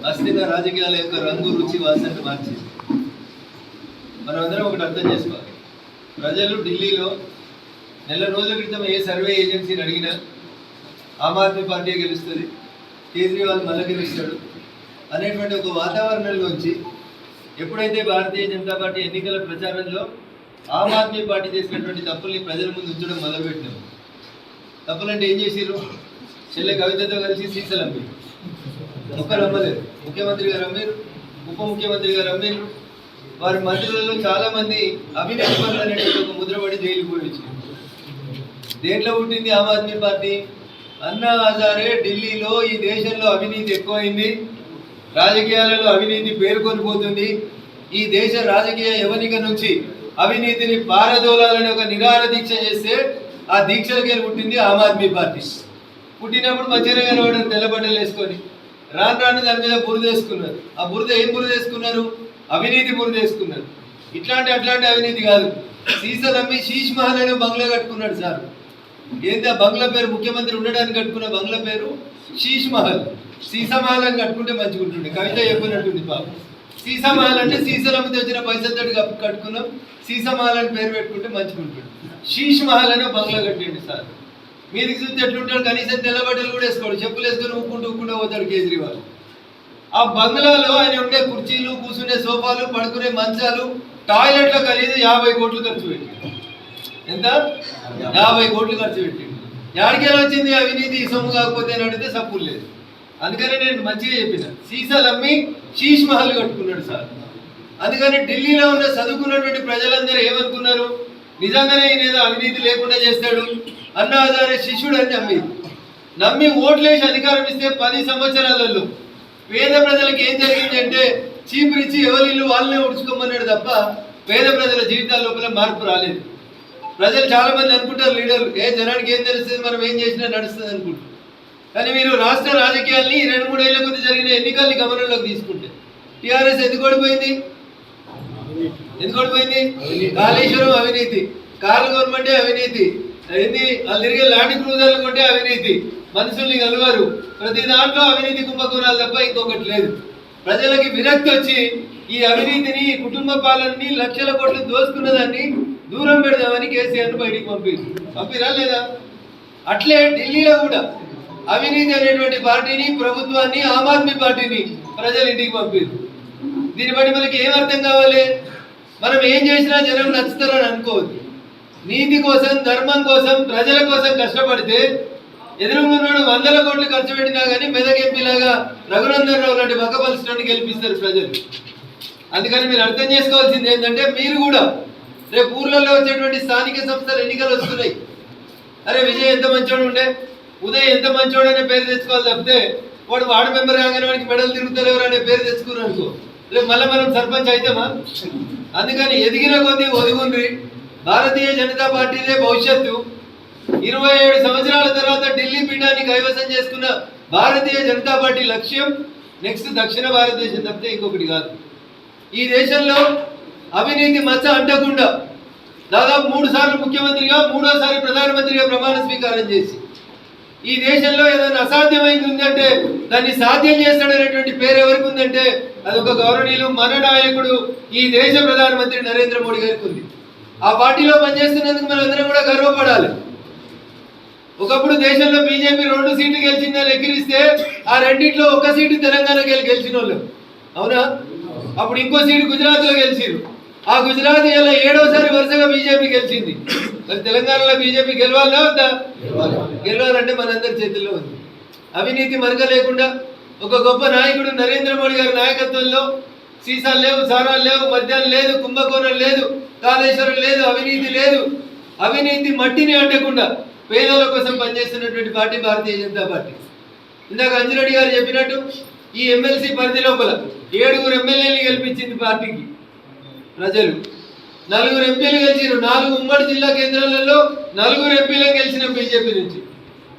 అస్థిర రాజకీయాల యొక్క రంగు రుచి వాసనను మార్చింది. మనం అందరం ఒకటి అర్థం చేసుకోవాలి. ప్రజలు ఢిల్లీలో నెల రోజుల క్రితం ఏ సర్వే ఏజెన్సీని అడిగినా ఆమ్ ఆద్మీ పార్టీ గెలుస్తుంది, కేజ్రీవాల్ మళ్ళీ గెలుస్తాడు అనేటువంటి ఒక వాతావరణంలోంచి ఎప్పుడైతే భారతీయ జనతా పార్టీ ఎన్నికల ప్రచారంలో ఆమ్ ఆద్మీ పార్టీ చేసినటువంటి తప్పుల్ని ప్రజల ముందు ఉంచడం మొదలుపెట్టినారు. తప్పులంటే ఏం చేసిర్రు? చెల్లె కవితతో కలిసి సీసలు అమ్మారు. ఒక్కరు అమ్మలేరు. ముఖ్యమంత్రి గారు అమ్మారు, ఉప ముఖ్యమంత్రి గారు అమ్మారు. వారి మంత్రులలో చాలా మంది అవినీతి పనులు అనేటువంటి ఒక ముద్రపడి జైలుకు పోయి వచ్చింది. దేంట్లో పుట్టింది ఆమ్ ఆద్మీ పార్టీ? అన్నా హజారే ఢిల్లీలో ఈ దేశంలో అవినీతి ఎక్కువైంది, రాజకీయాలలో అవినీతి పేరుకొని పోతుంది, ఈ దేశ రాజకీయ యవనిక నుంచి అవినీతిని పారదోలాలని ఒక నిరాహార దీక్ష చేస్తే ఆ దీక్షలకి పుట్టింది ఆమ్ ఆద్మీ పార్టీ. పుట్టినప్పుడు మంచిగా కనబడరు, తెల్లబట్టలు వేసుకొని. రాను రాను దాని మీద బురద వేసుకున్నారు. ఆ బురద ఏం బురద వేసుకున్నారు? అవినీతి బురద వేసుకున్నారు. అట్లాంటి అవినీతి కాదు. సీసలు అమ్మి శీష్ మహల్ అనే బంగ్లా కట్టుకున్నాడు సార్. ఏంటి ఆ బంగ్లా పేరు? ముఖ్యమంత్రి ఉండడానికి కట్టుకున్న బంగ్లా పేరు శీష్ మహల్. సీసా మహల్ అని కట్టుకుంటే మంచిగా ఉంటుండే. కవిత చెప్పినట్టుంది పాపం. సీసా మహల్ అంటే సీసాలు అమ్మితే వచ్చిన పైసలతో కట్టుకున్నాం, సీసా మహల్ అని పేరు పెట్టుకుంటే మంచిగా ఉంటుంది. శీష్ మహల్ అనే బంగ్లా కట్టండి సార్. మీదికి చూస్తే ఎట్లుంటాడు? కనీసం తెల్లబట్టలు కూడా వేసుకోడు, చెప్పులు వేసుకొని ఊక్కుంటూ పోతాడు కేజ్రీవాల్. ఆ బంగ్లాలో ఆయన ఉండే కుర్చీలు, కూర్చునే సోఫాలు, పడుకునే మంచాలు, టాయిలెట్లో ఖరీదు 50 కోట్లు ఖర్చు పెట్టిండు. ఎంత? 50 కోట్లు ఖర్చు పెట్టిండు. ఎక్కడికెళ్ళి వచ్చింది అవినీతి? సొమ్ము కాకపోతే అని అడిగితే సప్పులు లేదు. అందుకని నేను మంచిగా చెప్పిన, సీసాలు అమ్మి శీష్ మహల్ కట్టుకున్నాడు సార్. అందుకని ఢిల్లీలో ఉన్న చదువుకున్నటువంటి ప్రజలందరూ ఏమనుకున్నారు? నిజంగానే ఈయన అవినీతి లేకుండా చేస్తాడు, అన్నా హజారే శిష్యుడు అని నమ్మి ఓట్లేసి అధికారం ఇస్తే 10 సంవత్సరాలలో పేద ప్రజలకు ఏం జరిగింది అంటే చీపురిచ్చి ఎవరిల్లు వాళ్ళనే ఉడుచుకోమన్నాడు తప్ప పేద ప్రజల జీవితాల లోపల మార్పు రాలేదు. ప్రజలు చాలా మంది అనుకుంటారు, లీడర్లు, జనానికి ఏం తెలుస్తుంది, మనం ఏం చేసినా నడుస్తుంది అనుకుంటారు. కానీ మీరు రాష్ట్ర రాజకీయాల్ని 2-3 ఏళ్ల కొద్ది జరిగిన ఎన్నికల్ని గమనంలోకి తీసుకుంటే టీఆర్ఎస్ ఎందుకు ఓడిపోయింది? కాళేశ్వరం అవినీతి, కార్లు గవర్నమెంటే అవినీతి, ఏంది వాళ్ళు తిరిగే ల్యాండ్ క్రూజర్లు కొంటే అవినీతి, మనుషుల్ని కలవారు, ప్రతి దాంట్లో అవినీతి కుంభకోణాలు తప్ప ఇంకొకటి లేదు. ప్రజలకి విరక్తి వచ్చి ఈ అవినీతిని, కుటుంబ పాలనని, లక్షల కోట్లు దోసుకున్న దాన్ని దూరం పెడదామని కేసీఆర్ను బయటికి పంపిరా లేదా? అట్లే ఢిల్లీలో కూడా అవినీతి అనేటువంటి పార్టీని, ప్రభుత్వాన్ని, ఆమ్ ఆద్మీ పార్టీని ప్రజలు ఇంటికి పంపారు. దీన్ని బట్టి మనకి ఏం అర్థం కావాలి? మనం ఏం చేసినా జనం నచ్చుతారని అనుకోవద్దు. నీతి కోసం, ధర్మం కోసం, ప్రజల కోసం కష్టపడితే ఎదురుగున్నాడు 100 కోట్లు ఖర్చు పెట్టినా కానీ మెదక్ ఎంపీలాగా రఘునందన్ రావు లాంటి బక్కపల్సినట్టు గెలిపిస్తారు ప్రజలు. అందుకని మీరు అర్థం చేసుకోవాల్సింది ఏంటంటే, మీరు కూడా రేపు ఊర్లలో వచ్చేటువంటి స్థానిక సంస్థల ఎన్నికలు వస్తున్నాయి. అరే విజయ్ ఎంత మంచోడు ఉండే, ఉదయ్ ఎంత మంచోడు అనే పేరు తెచ్చుకోవాలి తప్పితే వాడు వార్డు మెంబర్ కాగానే వాడికి మెడల్ తిరుగుతలేరు అనే పేరు తెచ్చుకున్నారు అనుకో, రేపు మళ్ళీ మనం సర్పంచ్ అవుతామా? అందుకని ఎదిగిన కొద్దీ ఒదిగుండ్రి. భారతీయ జనతా పార్టీదే భవిష్యత్తు. 27 సంవత్సరాల తర్వాత ఢిల్లీ పీఠాన్ని కైవసం చేసుకున్న భారతీయ జనతా పార్టీ లక్ష్యం నెక్స్ట్ దక్షిణ భారతదేశం తప్పితే ఇంకొకటి కాదు. ఈ దేశంలో అవినీతి మచ్చ అంటకుండా దాదాపు 3 సార్లు ముఖ్యమంత్రిగా, 3వసారి ప్రధానమంత్రిగా ప్రమాణ స్వీకారం చేసి ఈ దేశంలో ఏదైనా అసాధ్యమైంది ఉందంటే దాన్ని సాధ్యం చేస్తాడనేటువంటి పేరు ఎవరికి ఉందంటే అది ఒక గౌరవనీయులు, మన నాయకుడు, ఈ దేశ ప్రధానమంత్రి నరేంద్ర మోడీ గారికి ఉంది. ఆ పార్టీలో పనిచేస్తున్నందుకు మనం అందరం కూడా గర్వపడాలి. ఒకప్పుడు దేశంలో బీజేపీ 2 సీట్లు గెలిచిందని ఎక్కిరిస్తే ఆ రెండిట్లో 1 సీటు తెలంగాణకి గెలిచిన వాళ్ళు, అవునా? అప్పుడు ఇంకో సీటు గుజరాత్లో గెలిచిరు. ఆ గుజరాత్ ఇలా 7వసారి వరుసగా బీజేపీ గెలిచింది. మరి తెలంగాణలో బీజేపీ గెలవాలా వద్దా? గెలవాలంటే మనందరి చేతుల్లో ఉంది. అవినీతి మరక లేకుండా ఒక గొప్ప నాయకుడు నరేంద్ర మోడీ గారి నాయకత్వంలో సీసాలు లేవు, సారాలు లేవు, మద్యం లేదు, కుంభకోణం లేదు, కాళేశ్వరం లేదు, అవినీతి లేదు. అవినీతి మట్టిని అంటకుండా పేదల కోసం పనిచేస్తున్నటువంటి పార్టీ భారతీయ జనతా పార్టీ. ఇందాక అంజిరెడ్డి గారు చెప్పినట్టు ఈ ఎమ్మెల్సీ పరిధి లోపల 7 ఎమ్మెల్యేలు గెలిపించింది పార్టీకి ప్రజలు. 4 ఎంపీలు గెలిచారు. 4 ఉమ్మడి జిల్లా కేంద్రాలలో 4 ఎంపీలు గెలిచిన బీజేపీ నుంచి.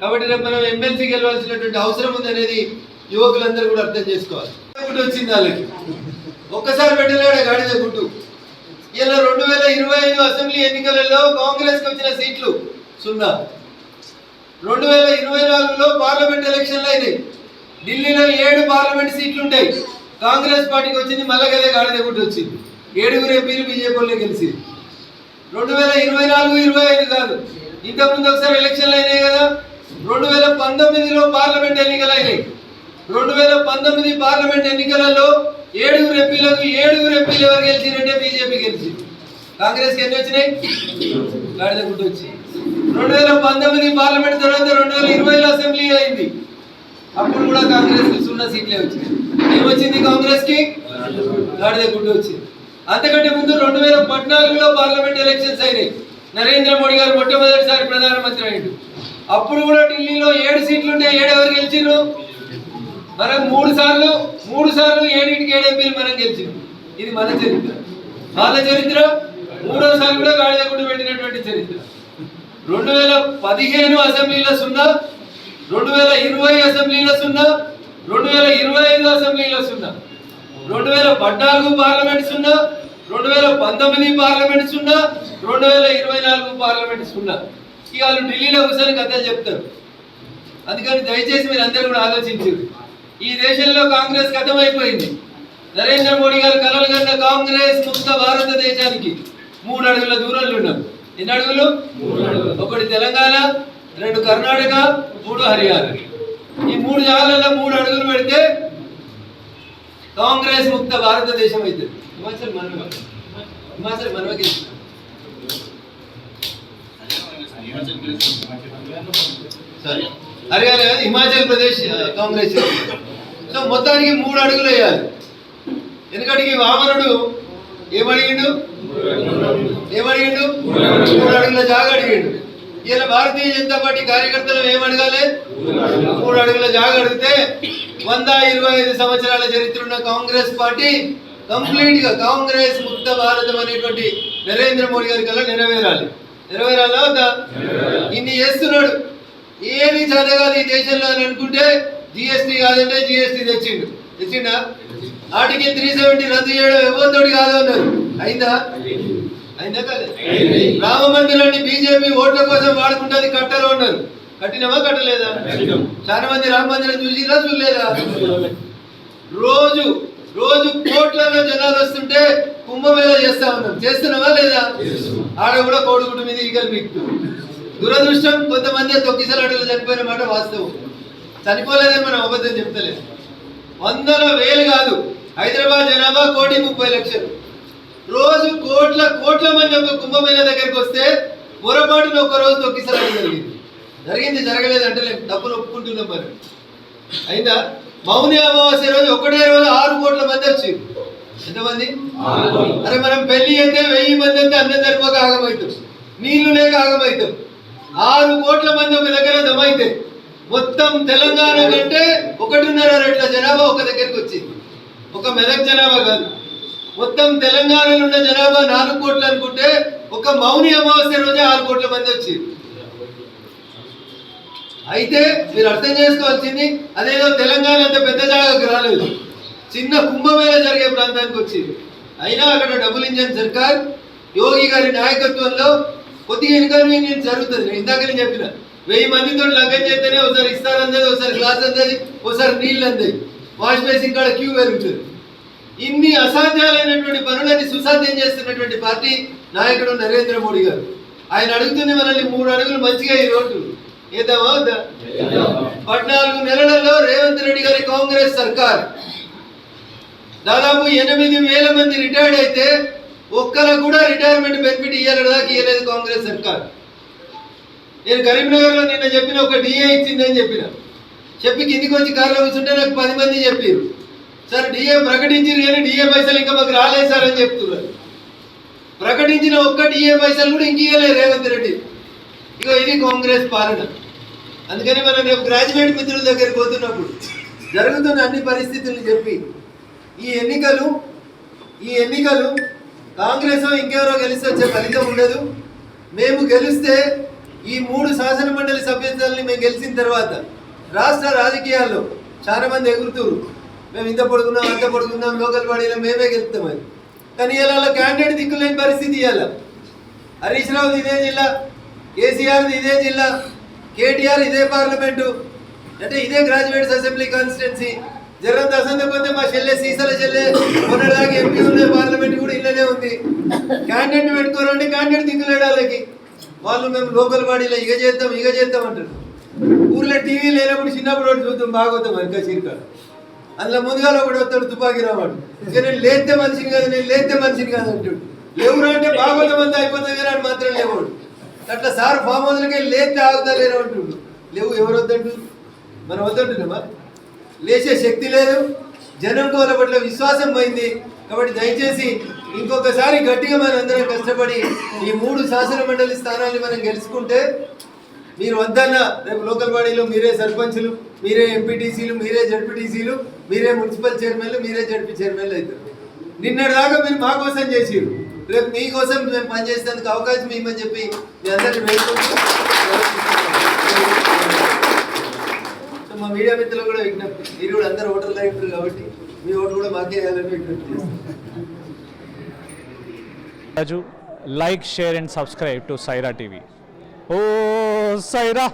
కాబట్టి రేపు మనం ఎమ్మెల్సీ గెలవాల్సినటువంటి అవసరం ఉందనేది యువకులందరూ కూడా అర్థం చేసుకోవాలి. గుట్టు వచ్చింది వాళ్ళకి, ఒక్కసారి పెట్టలేడు గాడిద గుట్టు. ఇలా 2025 అసెంబ్లీ ఎన్నికలలో కాంగ్రెస్కి వచ్చిన సీట్లు 0. 2024లో పార్లమెంట్ ఎలక్షన్లు అయినాయి. ఢిల్లీలో 7 పార్లమెంట్ సీట్లు ఉంటాయి. కాంగ్రెస్ పార్టీకి వచ్చింది మళ్ళా గదే గాడిద గుట్టి వచ్చింది. 7 ఎంపీలు బీజేపీ వాళ్ళే గెలిచింది. 2024-25 కాదు, ఇంతకుముందు ఒకసారి ఎలక్షన్లు అయినాయి కదా. 2019లో పార్లమెంట్ ఎన్నికలు అయినాయి. 2019 పార్లమెంట్ ఎన్నికలలో 7 ఎంపీలకు 7 ఎంపీలు ఎవరు గెలిచినంటే బీజేపీ గెలిచింది. కాంగ్రెస్కి ఎన్ని వచ్చినాయి? గాడిద గుట్టి వచ్చి 2019 పార్లమెంట్ తర్వాత 2020లో అసెంబ్లీ అయింది. అప్పుడు కూడా కాంగ్రెస్కి 0 సీట్లే వచ్చినాయి. ఏమొచ్చింది కాంగ్రెస్కి? గాడిద గుట్టి వచ్చింది. అంతకంటే ముందు 2014లో పార్లమెంట్ ఎలక్షన్స్ అయినాయి. నరేంద్ర మోడీ గారు మొట్టమొదటిసారి ప్రధానమంత్రి అయ్యాడు. అప్పుడు కూడా ఢిల్లీలో 7 సీట్లు ఉంటే 7 ఎవరు గెలిచిరు? మనం 3 సార్లు 7కి 7 ఎంపీలు మనం గెలిచినాం. ఇది మన చరిత్ర. వాళ్ళ చరిత్ర 3వ సారి కూడా గాడిద గుడి పెట్టినటువంటి చరిత్ర. 2015 అసెంబ్లీలో 0, 2020 అసెంబ్లీలో 0, 2025 అసెంబ్లీలో 0, 2014 పార్లమెంట్ 0, 2019 పార్లమెంట్ 0, 2024 పార్లమెంట్ 0. ఇక వాళ్ళు ఢిల్లీలో కూర్చొని కథలు చెప్తారు. అందుకని దయచేసి మీరు అందరూ కూడా ఆలోచించారు. ఈ దేశంలో కాంగ్రెస్ ఖతమైపోయింది. నరేంద్ర మోడీ గారు కలలు కన్న కాంగ్రెస్ ముక్త భారతదేశానికి 3 అడుగుల దూరంలో ఉన్నాం. ఎన్ని అడుగులు? 1 తెలంగాణ, 2 కర్ణాటక, 3 హర్యానా. ఈ 3 జాగాలలో 3 అడుగులు పెడితే కాంగ్రెస్ ముక్త భారతదేశం అవుతుంది. హిమాచల్ మనవకి హర్యానా కాదు, హిమాచల్ ప్రదేశ్ కాంగ్రెస్. సో మొత్తానికి 3 అడుగులు వేయాలి. ఎందుకంటే వామనుడు ఏమడిగిండు? 3 అడుగుల జాగా అడిగిండు. ఇలా భారతీయ జనతా పార్టీ కార్యకర్తలు ఏమడగాలి? 3 అడుగుల జాగా అడిగితే 125 సంవత్సరాల చరిత్ర ఉన్న కాంగ్రెస్ పార్టీ కంప్లీట్ గా కాంగ్రెస్ ముక్త భారతం అనేటువంటి నరేంద్ర మోడీ గారి కల్లా నెరవేరాలా వద్దా? ఇన్ని చేస్తున్నాడు, ఏమి చదవగాదు ఈ దేశంలో అని అనుకుంటే జిఎస్టీ కాదంటే జిఎస్టీ తెచ్చిండా? ఆర్టికల్ 370 రద్దు చేయడం ఎవరితోటి కాదు అన్నారు. అయిందా కాదు? రామ మందిరాన్ని బీజేపీ ఓట్ల కోసం వాడుకుంటుంది, కట్టలు ఉన్నారు. కట్టినవా కట్టలేదా? చాలా మంది రామ మందిరం చూసిరా చూడలేదా? రోజు కోట్లలో జనాలు వస్తుంటే కుంభమేళ చేస్తా ఉన్నాం. చేస్తున్నావా లేదా? ఆడ కూడా కోడిగుడ్డు మీద ఈగలు మీకు దురదృష్టం. కొంతమంది తొక్కిసలాటలు చనిపోయిన మాట వాస్తవం. చనిపోలేదని మనం అబద్ధం చెప్తలేదు. 100,000 కాదు. హైదరాబాద్ జనాభా 1,30,00,000. రోజు కోట్ల మంది ఒక కుంభమేళ దగ్గరికి వస్తే పొరపాటున ఒక రోజు తొక్కిసలాట జరిగింది జరగలేదు అంటే తప్పులు ఒప్పుకుంటున్నాం. మరి అయిందా? మౌని అమావాస్య రోజు ఒకటే రోజు 6 కోట్ల మంది వచ్చారు. ఎంతమంది? అరే మనం పెళ్లి అయితే 1000 మంది అయితే అన్నం సరిపోక ఆగమవుతాం, నీళ్లు లేక ఆగమవుతాం. 6 కోట్ల మంది ఒక దగ్గర జమైతే మొత్తం తెలంగాణ కంటే 1.5 రెట్ల జనాభా ఒక దగ్గరికి వచ్చింది. ఒక మెదక్ జనాభా కాదు, మొత్తం తెలంగాణలో ఉన్న జనాభా 4 కోట్లు అనుకుంటే ఒక మౌని అమావాస్య రోజే 6 కోట్ల మంది వచ్చారు. అయితే మీరు అర్థం చేసుకోవాల్సింది, అదేదో తెలంగాణ అంత పెద్ద జాగాకు రాలేదు, చిన్న కుంభమేళ జరిగే ప్రాంతానికి వచ్చింది. అయినా అక్కడ డబుల్ ఇంజన్ సర్కార్ యోగి గారి నాయకత్వంలో కొద్దిగా ఇన్కన్వీనియన్స్ జరుగుతుంది. ఇందాక నేను చెప్పిన 1000 మందితో లగ్గం చేస్తేనే ఒకసారి ఇస్తారు అందది, ఒకసారి గ్లాస్ అందది, ఒకసారి నీళ్ళు అందది, వాష్ బేసిన్ కాడ క్యూ పెరుగుతుంది. ఇన్ని అసాధ్యాలైనటువంటి పనులని సుసాధ్యం చేస్తున్నటువంటి పార్టీ నాయకుడు నరేంద్ర మోడీ గారు. ఆయన అడుగుతుంది మనల్ని 3 అడుగులు మంచిగా ఈ రోడ్డు ఏద్దామా వద్దా? 14 నెలలలో రేవంత్ రెడ్డి గారి కాంగ్రెస్ సర్కార్ దాదాపు 8,000 మంది రిటైర్డ్ అయితే ఒక్కరికి కూడా రిటైర్మెంట్ బెనిఫిట్ ఇయ్యలేదు కాంగ్రెస్ సర్కార్. నేను కరీంనగర్లో నిన్న చెప్పిన ఒక డిఏ ఇచ్చిందని చెప్పి కిందికి వచ్చి కార్లో కూర్చుంటే నాకు 10 మంది చెప్పారు, సార్ డిఏ ప్రకటించారు కానీ డిఏ పైసలు ఇంకా మాకు రాలేదు సార్ అని చెప్తున్నారు. ప్రకటించిన ఒక్క డిఏ పైసలు కూడా ఇంక ఇవ్వలేదు రేవంత్ రెడ్డి. ఇక ఇది కాంగ్రెస్ పాలన. అందుకని మనం రేపు గ్రాడ్యుయేట్ మిత్రుల దగ్గరికి పోతున్నప్పుడు జరుగుతున్న అన్ని పరిస్థితులను చెప్పి ఈ ఎన్నికలు కాంగ్రెస్ ఇంకెవరో గెలిస్తే వచ్చే ఫలితం ఉండదు. మేము గెలిస్తే ఈ 3 శాసన మండలి సభ్యత్వాలని మేము గెలిచిన తర్వాత రాష్ట్ర రాజకీయాల్లో చాలా మంది ఎగురుతున్నారు, మేము ఇంత పొడుగున్నాం అంత పొడుగున్నాం, లోకల్ బాడీలో మేమే గెలుస్తామని. కానీ ఇలా క్యాండిడేట్ దిక్కులేని పరిస్థితి ఇవ్వాల. హరీష్ రావుది ఇదే జిల్లా, కేసీఆర్ది ఇదే జిల్లా, కేటీఆర్ ఇదే పార్లమెంటు, అంటే ఇదే గ్రాడ్యుయేట్స్ అసెంబ్లీ కాన్స్టిట్యున్సీ జరంత అసెంబ్లీ పోతే మా చెల్లె సీసాల చెల్లె మొన్నటిదాకా ఎంపీ ఉంది, పార్లమెంట్ కూడా ఇళ్ళనే ఉంది. క్యాండిడేట్ పెట్టుకోరండి, క్యాండిడేట్ దిక్కులేడు వాళ్ళకి. వాళ్ళు మేము లోకల్ బాడీలో ఇక చేద్దాం అంటారు. ఊర్లో టీవీ లేనప్పుడు చిన్నప్పుడు ఒకటి చూద్దాం బాగోతాం ఇంకా చీరకాడు. అందులో ముందుగా ఒకటి వస్తాడు తుపాకీ రావాడు, ఇక నేను లేస్తే మనిషిని కాదు అంటాడు. లేవురా అంటే బాగోతం అంతా అయిపోతుంది కానీ అని మాత్రం లేవాడు. అట్లా సార్ ఫామ్ హౌస్లకి లేస్తే ఆగుతా లేరు అంటుండు. లేవు ఎవరు వద్దంటు, మనం వద్దంటున్నామా? లేచే శక్తి లేదు, జనంకు వాళ్ళ పట్ల విశ్వాసం పోయింది. కాబట్టి దయచేసి ఇంకొకసారి గట్టిగా మనం అందరం కష్టపడి ఈ 3 శాసన మండలి స్థానాన్ని మనం గెలుచుకుంటే మీరు వద్దన్న రేపు లోకల్ బాడీలో మీరే సర్పంచులు, మీరే ఎంపీటీసీలు, మీరే జడ్పీటీసీలు, మీరే మున్సిపల్ చైర్మన్లు, మీరే జడ్పీ చైర్మన్లు అవుతారు. నిన్నటి దాకా మీరు మా కోసం చేసిరు, రేపు మీకోసం మేము పనిచేసేందుకు అవకాశం ఇవ్వమని చెప్పి మీ అందరినీ వేడుకుంటూ మా మీడియా మిత్రులు కూడా విజ్ఞప్తి, మీరు కూడా అందరు ఓటర్లు అయిపోతారు కాబట్టి మీ ఓటు కూడా మాకే వేయాలని విజ్ఞప్తి చేస్తాం. Like, share and subscribe to Saira TV. Oh, Saira!